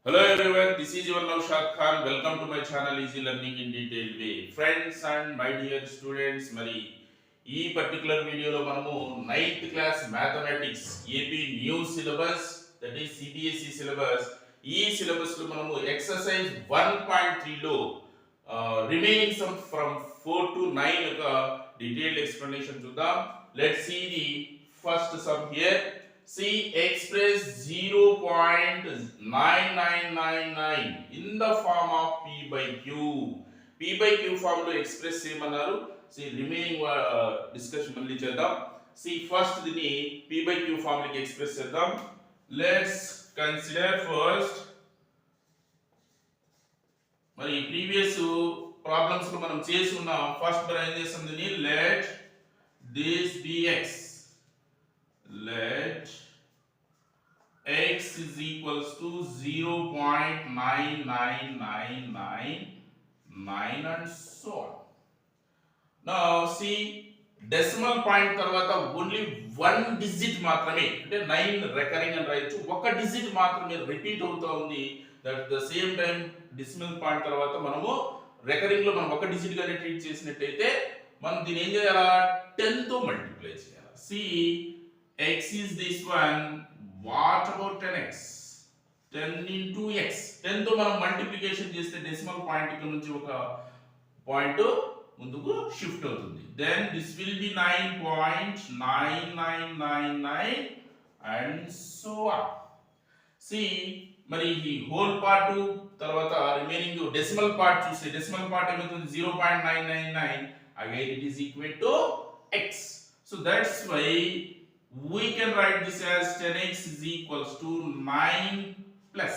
Hello everyone, this is your Naushad Khan. Welcome to my channel Easy Learning in Detailed Way. Friends and my dear students, మరి ఈ particular వీడియోలో మనము 9th class mathematics AP new syllabus that is cbse syllabus ఈ syllabus లో మనము exercise 1.3 లో remaining sum from 4 to 9 ఒక detailed explanation చూద్దాం. Let's see the first sum here. See, express 0.9999 in the form of P by Q. P by Q form లో express చేయమన్నారు. See, remaining discussion మళ్ళీ చేద్దాం. See, first దీన్ని P by Q form లోకి express చేద్దాం. Let's consider first. మరి previous problems లో మనం చేసి ఉన్నాం. First మనం ఏం చేస్తాం దీన్ని let this be x. Let x is equals to 0.99999 and so on. Now see, decimal point తర్వాత only one digit మాత్రమే అంటే 9 recurring అని రాయొచ్చు. ఒక digit మాత్రమే రిపీట్ అవుతా ఉంది. That the same time decimal point తర్వాత మనము రికరింగ్ లో మనం ఒక డిజిట్ గానే ట్రీట్ చేసినట్టయితే మనం దీన్ని ఏం చేయాలా 10 తో మల్టిప్లై చేయాలి. See, x is this one. What about 10x? 10 into x. 10 తో మనం మల్టిప్లికేషన్ చేస్తే డెసిమల్ పాయింట్ ఇక్కడ నుంచి ఒక పాయింట్ ముందుకు షిఫ్ట్ అవుతుంది. Then this will be 9.9999 and so on. See, మరి ఈ హోల్ పార్ట్ తర్వాత రిమైనింగ్ డెసిమల్ పార్ట్ చూస్తే డెసిమల్ పార్ట్ ఏమవుతుంది 0.999. Again it is equal to x. So that's why we can write this as 10x is equals to 9 plus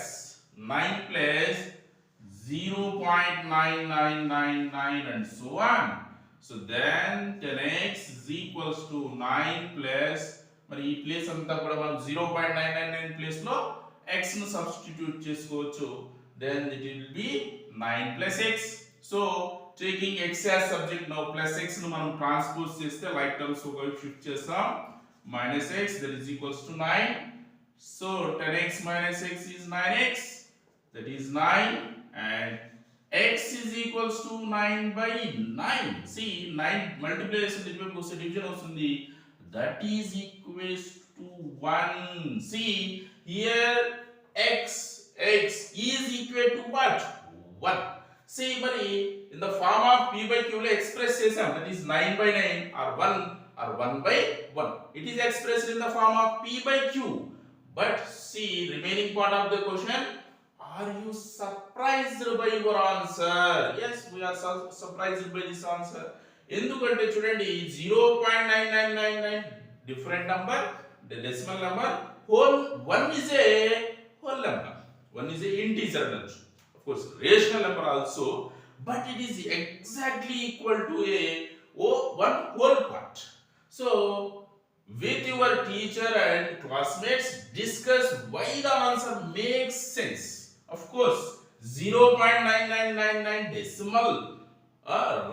0.9999 and so on. So then 10x is equals to 9 plus మరి ఈ place అంతా కూడా మనం 0.999 place లో x ను substitute చేసుకోవచ్చు. Then it will be 9 plus x. So taking x as subject now plus x ను మనం ట్రాన్స్పోజ్ చేస్తే లైక్ టర్మ్స్ ఒక షిఫ్ట్ చేస్తాం. Minus x, that is equals to 9. So 10x minus x is 9x, that is 9, and x is equals to 9 by 9. See, 9 multiplication division వస్తుంది, that is equals to 1. See, here x is equal to what? 1. See, మరి in the form of p by q లో express చేసాం, that is 9 by 9 or 1 or 1 by 1. It is expressed in the form of p by q. But see, remaining part of the question, are you surprised by your answer? Yes, we are surprised by this answer. ఎందుకంటే చూడండి 0.9999 different number, the decimal number, whole 1 is a whole number, 1 is a integer number, of course rational number also, but it is exactly equal to a one whole part. So with your teacher and classmates discuss why the answer makes sense. Of course 0.9999 decimal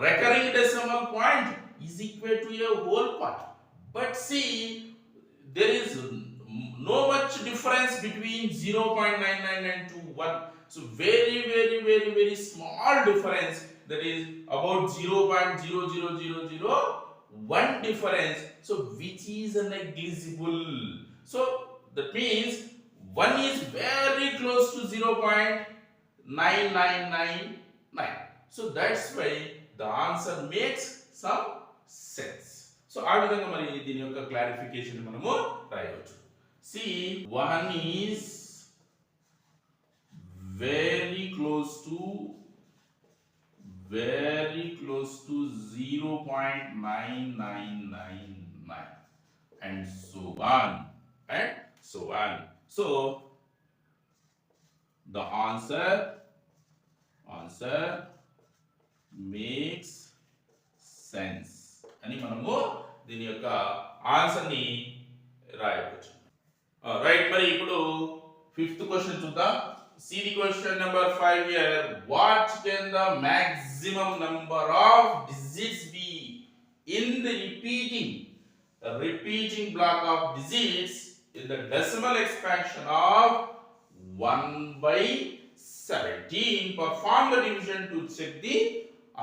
recurring decimal point is equal to a whole part, but see, there is no much difference between 0.999 to 1. So very small difference, that is about 0.00001 difference, so which is negligible. So that means 1 is very close to 0.9999. So that's why the answer makes some sense. So ఆ విధంగా మరి దీని యొక్క clarification మనము రాయవచ్చు. See, 1 is very close to 0.9999 and so on. So the answer makes sense అని మనము దీని యొక్క ఆన్సర్ ని రాయవచ్చు. రైట్, మరి ఇప్పుడు ఫిఫ్త్ క్వశ్చన్ చూద్దాం. See the question number 5 here. What can the maximum number of digits be in the repeating block of digits in the decimal expansion of 1 by 17. Perform the division to check the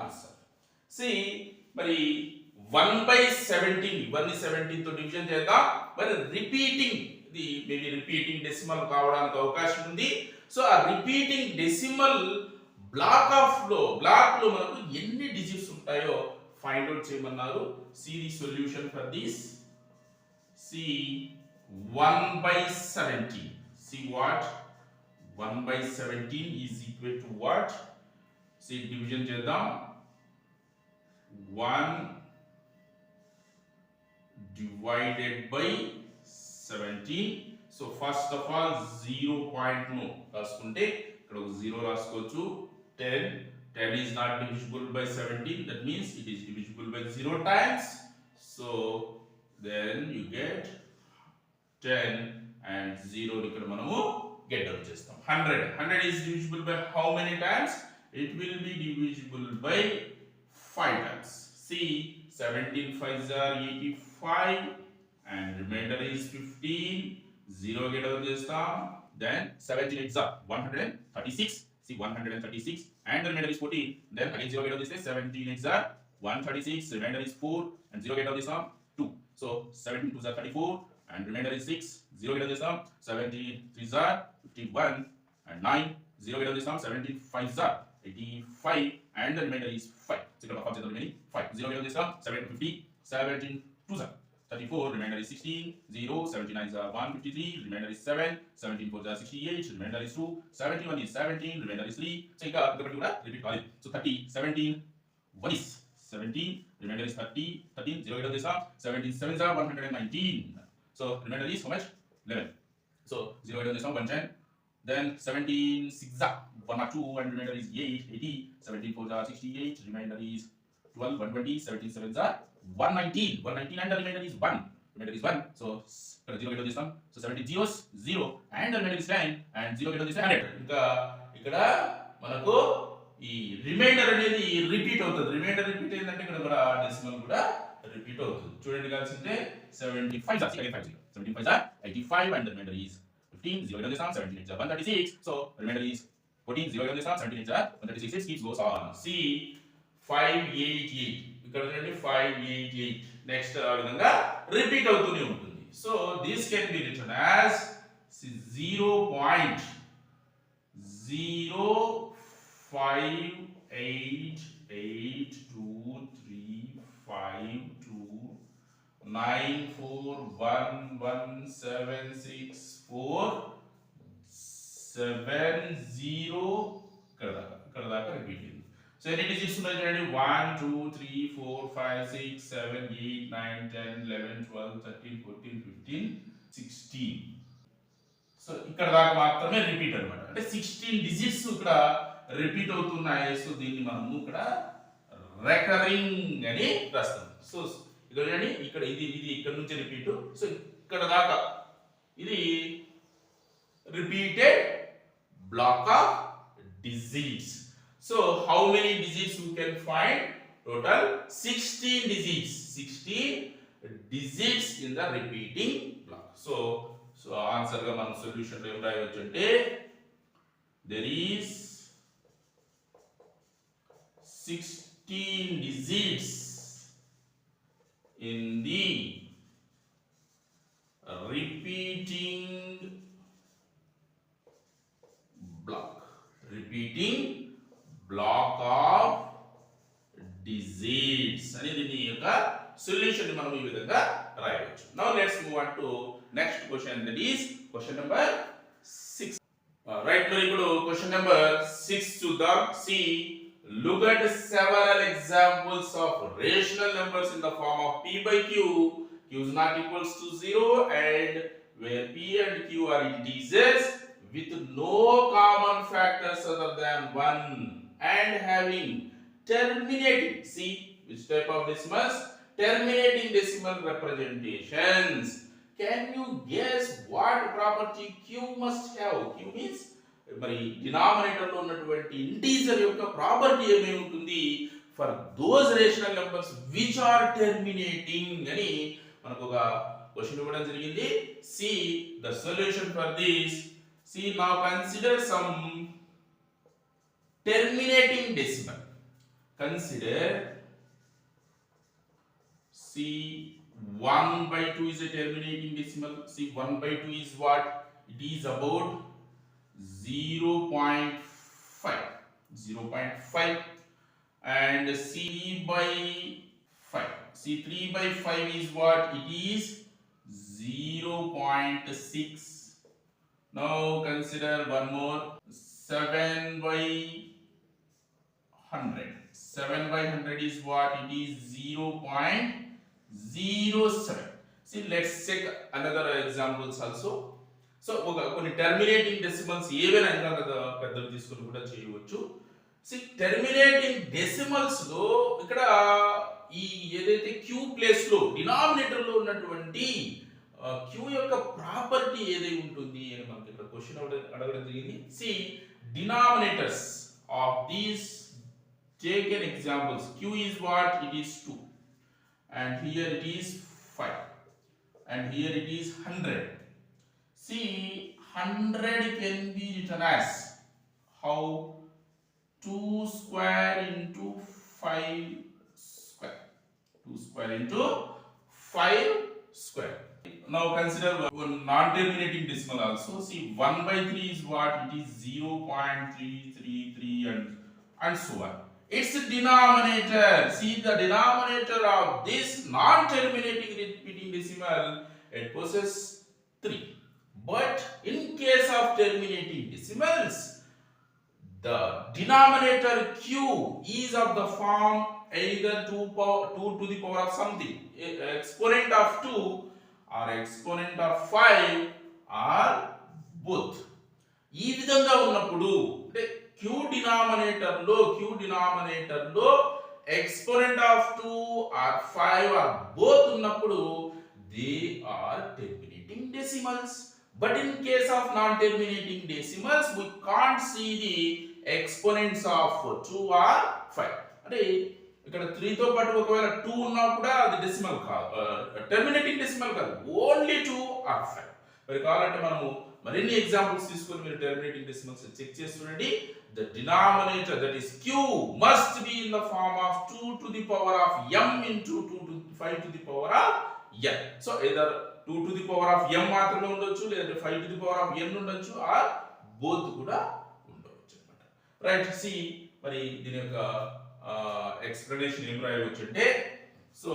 answer. See, మరి 1 by 17, 1 ని 17 తో division చేద్దాం. మరి repeating, ఇది maybe repeating decimal కావడానికి అవకాశం ఉంది. So ఆ రిపీటింగ్ డెసిమల్ బ్లాక్ లో మనకు ఎన్ని డిజిట్స్ ఉంటాయో ఫైండ్ అవుట్ చేయమన్నారు. See the solution for this. See 1 by 17. See what? 1 by 17 is equal to what? See division చేద్దాం. 1 divided by 17. So first of all 0.no రాసుకుంటే ఇక్కడ ఒక 0 రాసుకోవచ్చు. 10 is not divisible by 17, that means it is divisible by 0 times. So then you get 10 and 0 ఇక్కడ మనము get out చేస్తాం. 100 is divisible by how many times? It will be divisible by 5 times. See, 17 5s are 85 and remainder is 15. 0 get out చేస్తాం. Then 17 8s are 136. See 136 and the remainder is 14. Then again 0 get out this 17 8s are 136, remainder is 4 and 0 get out this 2. So 17 2s are 34 and remainder is 6. 0 get out this 17 3s are 51 and 9. 0 get out this 17 5s are 85 and the remainder is 5. So you can remaining 5. 0 get out this 7 50, 17 2s are 34, remainder is 16, 0, 79 is 153, remainder is 7, 17 4 is 68, remainder is 2, 71 is 17, remainder is 3. So you can repeat all. So 30, 17, 1 is 17, remainder is 30, 13, 0 get out this 17 7 is 119. So remainder is how much? 11. So 0 get out this 110. Then 17 6 102 and remainder is 8, 80, 17 4 is 68, remainder is 12, 120, 17 7 is 119 and the remainder is 1. Remainder is 1. So 0 get out this one. So 17 zeros 0 and the remainder is 10 and 0 get out this 100. ఇంకా ఇక్కడ మనకు ఈ reminder అనేది repeat అవుతుంది. Reminder repeat అయిందంటే ఇక్కడ కూడా decimal కూడా రిపీట్ అవుతుంది. చూడండి కలిసింటే 75 are 50. 17 5 are 85 and the remainder is 15. 0 get out this one. 17 8 is 136. So remainder is 14. 0 get out this one. 17 8 is 136. It keeps goes on. See 588. ఇక్కడ నుండి 588 నెక్స్ట్ ఆ విధంగా రిపీట్ అవుతూనే ఉంటుంది. So this can be written as 0.88823252941760 ఇక్కడ దాకా repeat అయింది. So any digits ఉన్నాయి చూడండి 1 2 3 4 5 6 7 8 9 10 11 12 13 14 15 16. సో ఇక్కడ దాకా మాత్రమే రిపీట్ అన్నమాట. అంటే 16 డిజిట్స్ ఇక్కడ రిపీట్ అవుతున్నాయి. సో దీన్ని మనము ఇక్కడ రికరింగ్ అని రాస్తాం. సో ఇక్కడ చూడండి ఇక్కడ ఇది ఇక్కడ నుంచి రిపీట్. సో ఇక్కడ దాకా ఇది repeated black of digits. So how many digits you can find? Total 16 digits. 16 digits in the repeating block. So answer ga man solution lo em rayochu ante there is 16 digits in the repeating block. Repeating block of digits అని దీని యొక్క solution ని మనం ఈ విధంగా రాయవచ్చు. Now let's move on to next question, that is question number 6. Right, మరి ఇప్పుడు question number 6 చూద్దాం. See, look at several examples of rational numbers in the form of p by q. Q is not equals to 0 and where p and q are integers with no common factors other than 1 and having terminating, see which type of decimals? Terminating decimal representations. Can you guess what property q must have? Q means మరి denominator లో ఉన్నటువంటి integer యొక్క property ఏమేమి ఉంటుంది for those rational numbers which are terminating అని మనకు ఒక question ఇవ్వడం జరిగింది. See the solution for this. See, now consider some terminating decimal. Consider, see, 1 by 2 is a terminating decimal. See, 1 by 2 is what? It is about 0.5. 0.5. And C by 5. See, 3 by 5 is what? It is 0.6. Now consider one more. 7 by 100. 7 by 100 is what? It is 0.07. See, let's check another examples also. So కొన్ని terminating decimals ఏవైనా ఇంకా పెద్దవి తీసుకొని కూడా చేయవచ్చు. C terminating decimals లో ఇక్కడ ఈ ఏదైతే క్యూ ప్లేస్ లో డినామినేటర్ లో ఉన్నటువంటి క్యూ యొక్క ప్రాపర్టీ ఏదై ఉంటుంది అని మనకి ఇక్కడ క్వశ్చన్ అడగడం జరిగింది. See denominators of these taken examples. Q is what? It is 2, and here it is 5, and here it is 100. See, 100 can be written as how? 2 square into 5 square. 2 square into 5 square. Now consider one non-terminating decimal also. See, 1 by 3 is what? It is 0.333 and so on. Its denominator. See, the denominator of this non-terminating repeating decimal, it possesses 3. But in case of terminating decimals, the denominator q is of the form either 2 to the power of something, exponent of 2 or exponent of 5 or both. ఈ విధంగా ఉన్నప్పుడు అంటే Q denominator లో exponent of 2 or 5 or both ఉన్నప్పుడు they are terminating decimals. But in case of non-terminating decimals, we can't see the exponents of 2 or 5. అంటే ఇక్కడ 3 తో పాటు ఒకవేళ 2 ఉన్నా కూడా అది డెసిమల్ కాదు, టర్మినేటింగ్ డెసిమల్ కాదు, ఓన్లీ 2 or 5. మరి కావాలంటే మనము మరిన్ని ఎగ్జాంపుల్స్ తీసుకొని మీరు టర్మినేటింగ్ డెసిమల్స్ చెక్ చేసి చూడండి. The denominator, that is q, must be in the form of 2 to the power of m into 2 to 5 to the power of n. So either 2 to the power of m మాత్రమే ఉండొచ్చు, లేదా 5 to the power of n ఉండొచ్చు, are both కూడా ఉండవచ్చు అన్నమాట. Right. C మరి దీని యొక్క ఎక్స్ప్లెనేషన్ ఏం రాయవచ్చు అంటే, so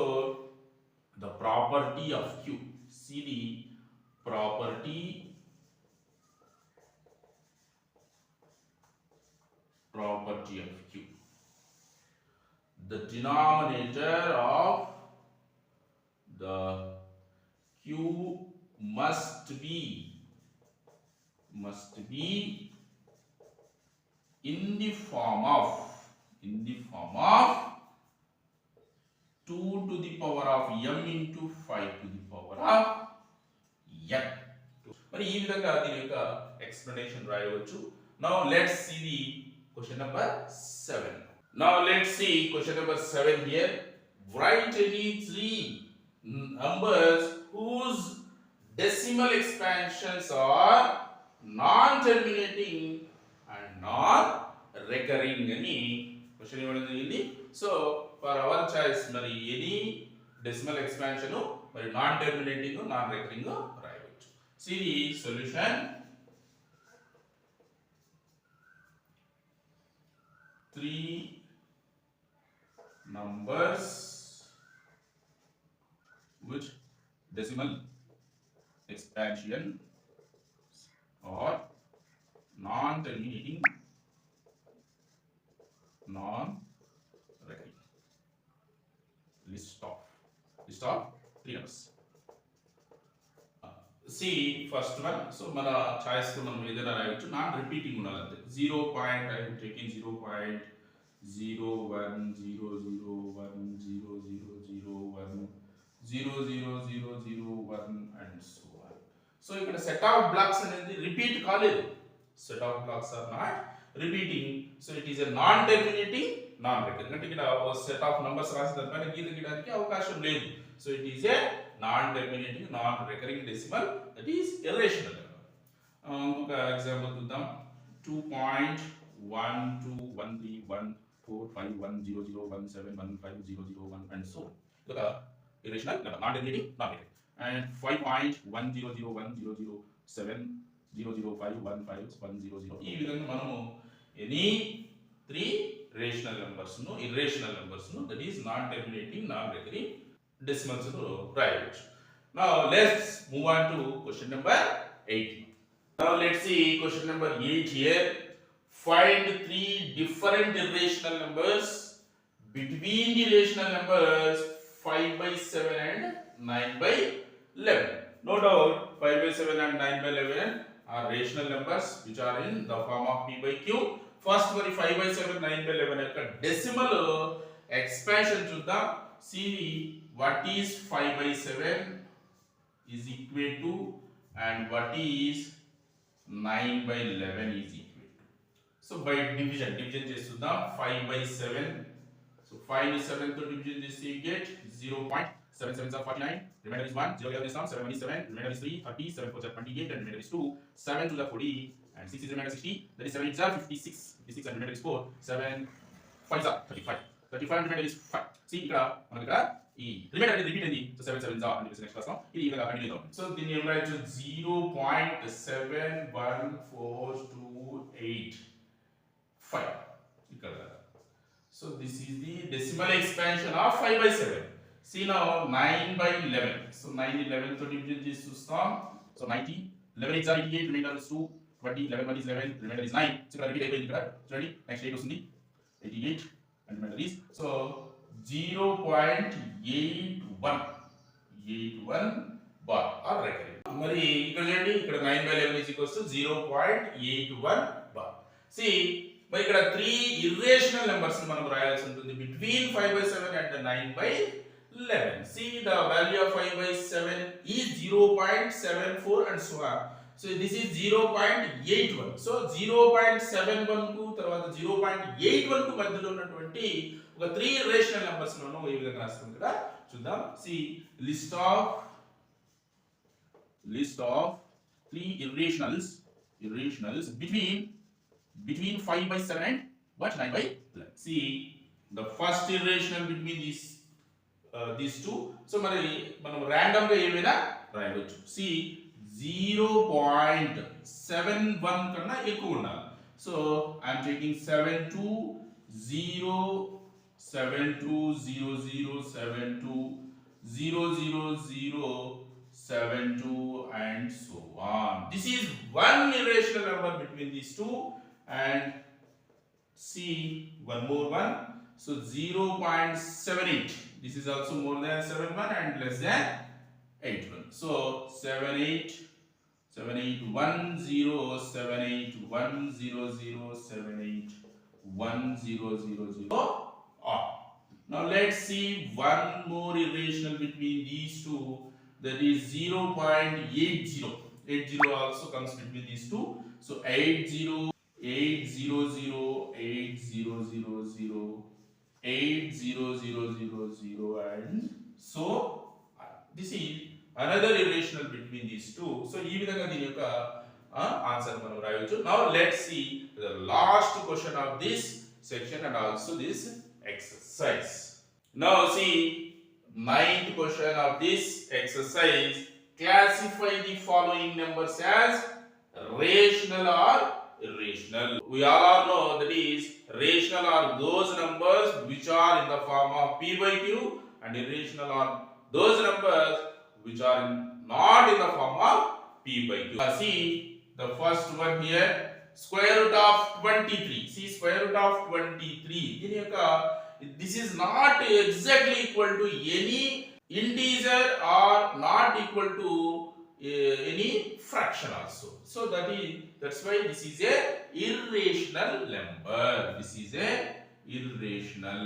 the property of q, see the property of q. The denominator of the q must be in the form of 2 to the power of m into 5 to the power of n. మరి ఈ విధంగా దీని యొక్క explanation రాయవచ్చు. Now let's see the question number 7. Now let's see question number 7 here. Write any 3 numbers whose decimal expansions are non-terminating and non-recurring అని question ఇవ్వడం జరిగింది. So for our choice మరి ఎనీ డెసిమల్ ఎక్స్పాన్షన్ మరి non terminating non recurring రాయవచ్చు. See the solution. 3 numbers which decimal expansion or non-terminating, non-recurring. List of 3 numbers. See first one. So మన choice తో మనం ఏదైనా రాయొచ్చు. నాన్ రిపీటింగ్ ఉండాలి అంతే. 0. I am taking 0.0100100100001 00001 and so on. So ఇక్కడ set of blocks అనేది రిపీట్ కాలేదు. Set of blocks are not repeating. So it is a non terminating non recurring. అంటే ఇక్కడ సెట్ ఆఫ్ నంబర్స్ రాసి దానిపైన గీత గీయడానికి అవకాశం లేదు. So it is a non-terminating, non-recurring decimal, that is irrational. ఇంకొక ఎగ్జాంపుల్ చూద్దాం. 2.121345100171500 and so ఇదొక irrational number, not negative, not negative. And 5.1001700515100 ఈ విధంగా మనము ఎనీ త్రీ రేషనల్ నెంబర్స్ ను ఇర్రేషనల్ నెంబర్స్ ను that is non terminating non recurring decimals ను రాయవచ్చు. Now let's move on to question number 8. Now let's see question number 8 here. Find three different irrational numbers between the rational numbers 5 by 7 and 9 by 11. No doubt 5 by 7 and 9 by 11 are rational numbers which are in the form of p by q. First మరి 5 by 7 9 by 11 యొక్క decimal expansion చూద్దాం. See what is 5 by 7 is equal to and what is 9 by 11 is equal to. So by division చేస్తుందాం. 5 by 7, so 5 is 7 తో division చేస్తే you get 0.77 are 49, remainder is 1, 0 11 is 7 is 7, remainder is 3 30, 7 4 are 28 and remainder is 2, 7 to the 40 and 6 is remainder 60, that is 7 is 56 and remainder is 4, 7 5 is 35 and remainder is 5. See ఇక్కడ మనకి ఇక్కడ ఈ reminder అనేది repeat అయింది. So 7 7 అని చెప్పేసి next class లో ఇది ఈ విధంగా కంటిన్యూ అవుతుంది. సో దీన్ని ఏం రాయొచ్చు 0.71428 ఇక్కడ. So this is the decimal expansion of 5 by 7. See now 9 by 11. So 9 11 తో డివిజన్ చేసి చూస్తాం. So 90 11 is 88, remainder is 2, 20 11 1 is 11, remainder is 9. So ఇక్కడ రిపీట్ అయిపోయింది ఇక్కడ. చూడండి నెక్స్ట్ 8 వస్తుంది. 88 and remainder is so 0.81 bar or recurring. మరి ఇక్కడ చూడండి ఇక్కడ 9 by 11 is equals to 0.81 bar. See మరి ఇక్కడ 3 irrational numbers మనం రాయాల్సి ఉంటుంది between 5 by 7 and 9 by 11. See the value of 5 by 7 is 0.74 and so on. So this is 0.81. So 0.71 కు తర్వాత 0.81 కు మధ్యలో ఉన్నటువంటి ఒక 3 irrational numbers ను ఈ విధంగా రాస్తాం కదా చూద్దాం. See list of 3 irrationals between 5 by 7 and 9 by 11. See the first irrational between these two. So మరి మనం random గా ఏమైనా రాయవచ్చు. See 0.71 కన్నా ఎక్కువ ఉండాలి. So I am taking 72 and so on. This is one irrational number between these two. And see one more one. So 0.78. This is also more than 71 and less than 81. So 78 7810 7810 781000 on. Now let's see one more irrational between these two, that is 0.80. 80 also comes between these two. So 80 8000 8000 8000 and so this is another irrational between these two. So ee vidhanga dini yokka answer manam rayochu. Now let's see the last question of this section and also this exercise. Now see ninth question of this exercise. Classify the following numbers as rational or irrational. We all know that is rational are those numbers which are in the form of p by q and irrational are those numbers which are not in the form of p by q. See the first one here, square root of 23. See square root of 23. This is not exactly equal to any integer or not equal to any fraction also. So that's why this is a irrational number. This is a irrational.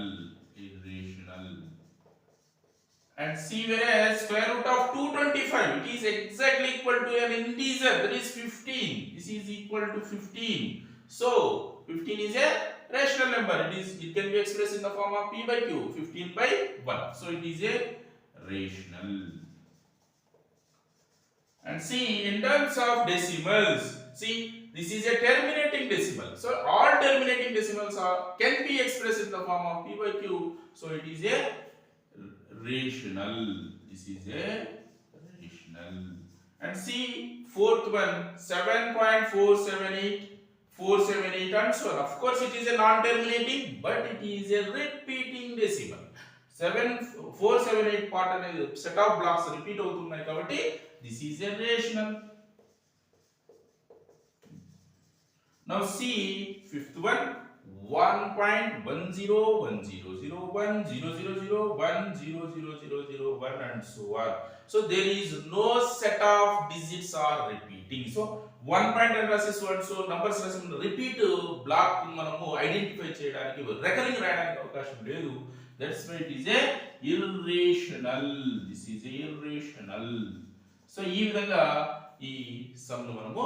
And see whereas square root of 225, it is exactly equal to an integer, that is 15. This is equal to 15. So 15 is a rational number. It can be expressed in the form of p by q, 15 by 1. So it is a rational. And see in terms of decimals, See, this is a terminating decimal. So all terminating decimals can be expressed in the form of p by q. So it is a rational. This is a rational. And see, fourth one, 7.478, 478 and so on. Of course it is a non-terminating, but it is a repeating decimal. 478 part అనేది set of blocks repeat అవుతున్నాయి కాబట్టి this is a rational. Now see, fifth one, 1.1010010001000001 and so on. So there is no set of digits are repeating. So 1 point and రాసేసి so numbers రాసి repeat black మనము identify చేయడానికి recurring రాయడానికి అవకాశం లేదు. That's why it is a irrational. This is a irrational. So ఈ విధంగా ఈ సమ్ ను మనము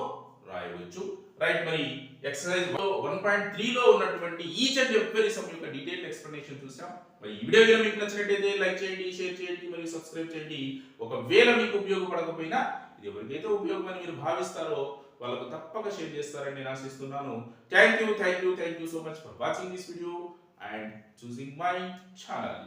రాయవచ్చు. రైట్, మరి ఎక్సర్సైజ్ 1.3 లో ఉన్నటువంటి ఈచ్ అండ్ ఎవ్రీ సమ్ యొక్క డీటెయిల్డ్ ఎక్స్ప్లెనేషన్ చూసాం. మరి ఈ వీడియో కనుక మీకు నచ్చినట్లయితే లైక్ చేయండి, షేర్ చేయండి, మరియు సబ్స్క్రైబ్ చేయండి. ఒకవేళ మీకు ఉపయోగపడకపోయినా ఇది ఎవరికైతే ఉపయోగమని మీరు భావిస్తారో వాళ్ళకు తప్పక షేర్ చేస్తారని నేను ఆశిస్తున్నాను. Thank you so much for watching this video and choosing my channel.